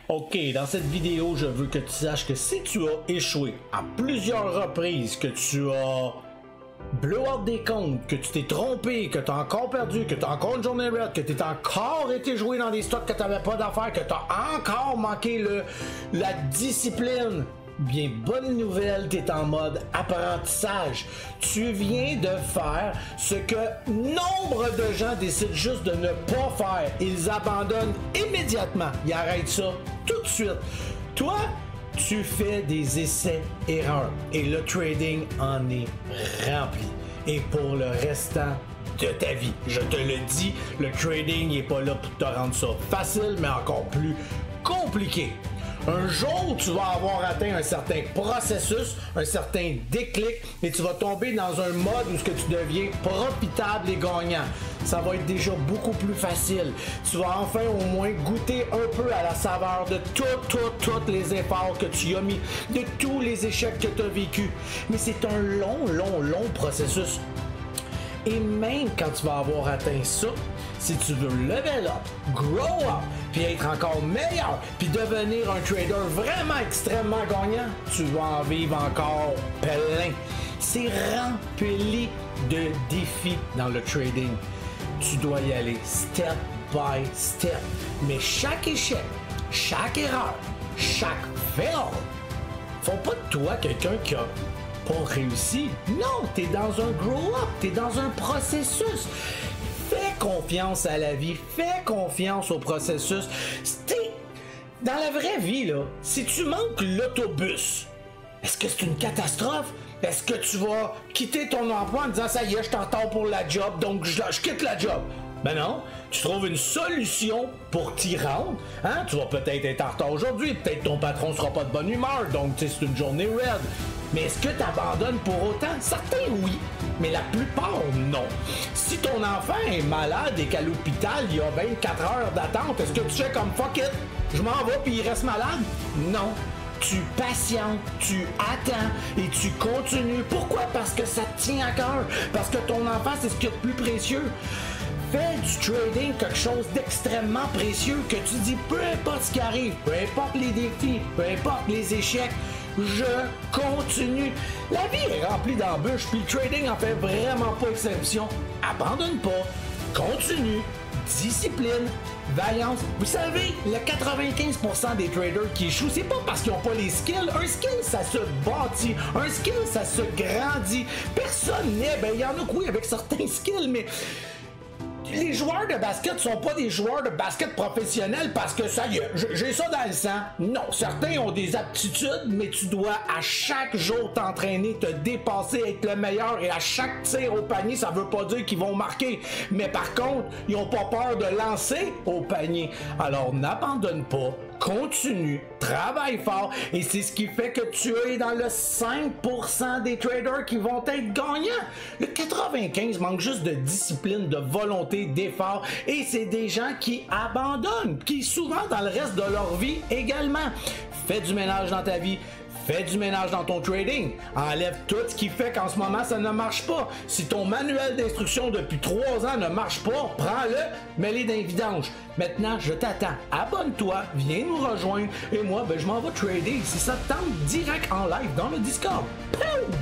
Ok, dans cette vidéo, je veux que tu saches que si tu as échoué à plusieurs reprises, que tu as blow out des comptes, que tu t'es trompé, que tu as encore perdu, que tu as encore une journée red, que tu as encore été joué dans des stocks que tu n'avais pas d'affaires, que tu as encore manqué la discipline, bien, bonne nouvelle, tu es en mode apprentissage. Tu viens de faire ce que nombre de gens décident juste de ne pas faire. Ils abandonnent immédiatement. Ils arrêtent ça tout de suite. Toi, tu fais des essais-erreurs et le trading en est rempli. Et pour le restant de ta vie, je te le dis, le trading n'est pas là pour te rendre ça facile, mais encore plus compliqué. Un jour, tu vas avoir atteint un certain processus, un certain déclic, et tu vas tomber dans un mode où ce que tu deviens profitable et gagnant. Ça va être déjà beaucoup plus facile. Tu vas enfin au moins goûter un peu à la saveur de tous les efforts que tu as mis, de tous les échecs que tu as vécus. Mais c'est un long processus. Et même quand tu vas avoir atteint ça, si tu veux level up, grow up, puis être encore meilleur, puis devenir un trader vraiment extrêmement gagnant, tu vas en vivre encore plein. C'est rempli de défis dans le trading. Tu dois y aller step by step. Mais chaque échec, chaque erreur, chaque fail, font pas de toi quelqu'un qui a pas réussi. Non, t'es dans un grow-up, t'es dans un processus. Fais confiance à la vie, fais confiance au processus. Dans la vraie vie, là, si tu manques l'autobus, est-ce que c'est une catastrophe? Est-ce que tu vas quitter ton emploi en disant ça y est, je suis en retard pour la job, donc je quitte la job? Ben non, tu trouves une solution pour t'y rendre. Hein? Tu vas peut-être être en retard aujourd'hui, peut-être ton patron sera pas de bonne humeur, donc c'est une journée red. Mais est-ce que tu abandonnes pour autant? Certains oui, mais la plupart non. Si ton enfant est malade et qu'à l'hôpital il y a 24 heures d'attente, est-ce que tu fais comme fuck it, je m'en vais puis il reste malade? Non. Tu patientes, tu attends et tu continues. Pourquoi? Parce que ça te tient à cœur. Parce que ton enfant, c'est ce qu'il y a de plus précieux. Fais du trading quelque chose d'extrêmement précieux que tu dis, peu importe ce qui arrive, peu importe les défis, peu importe les échecs, je continue. La vie est remplie d'embûches, puis le trading en fait vraiment pas exception. Abandonne pas, continue, discipline, vaillance. Vous savez, le 95% des traders qui échouent, c'est pas parce qu'ils n'ont pas les skills. Un skill, ça se bâtit. Un skill, ça se grandit. Personne n'est, ben il y en a que oui avec certains skills, mais les joueurs de basket sont pas des joueurs de basket professionnels parce que ça y est, j'ai ça dans le sang. Non, certains ont des aptitudes, mais tu dois à chaque jour t'entraîner, te dépasser, être le meilleur, et à chaque tir au panier, ça veut pas dire qu'ils vont marquer. Mais par contre, ils ont pas peur de lancer au panier. Alors n'abandonne pas, continue, travaille fort, et c'est ce qui fait que tu es dans le 5% des traders qui vont être gagnants. Le 95% manque juste de discipline, de volonté, d'effort, et c'est des gens qui abandonnent, qui souvent dans le reste de leur vie également. Fais du ménage dans ta vie. Fais du ménage dans ton trading. Enlève tout ce qui fait qu'en ce moment ça ne marche pas. Si ton manuel d'instruction depuis 3 ans ne marche pas, prends-le, mets-les dans les vidanges. Maintenant, je t'attends. Abonne-toi, viens nous rejoindre. Et moi, ben, je m'en vais trader. Si ça te tente, direct en live dans le Discord. Poum!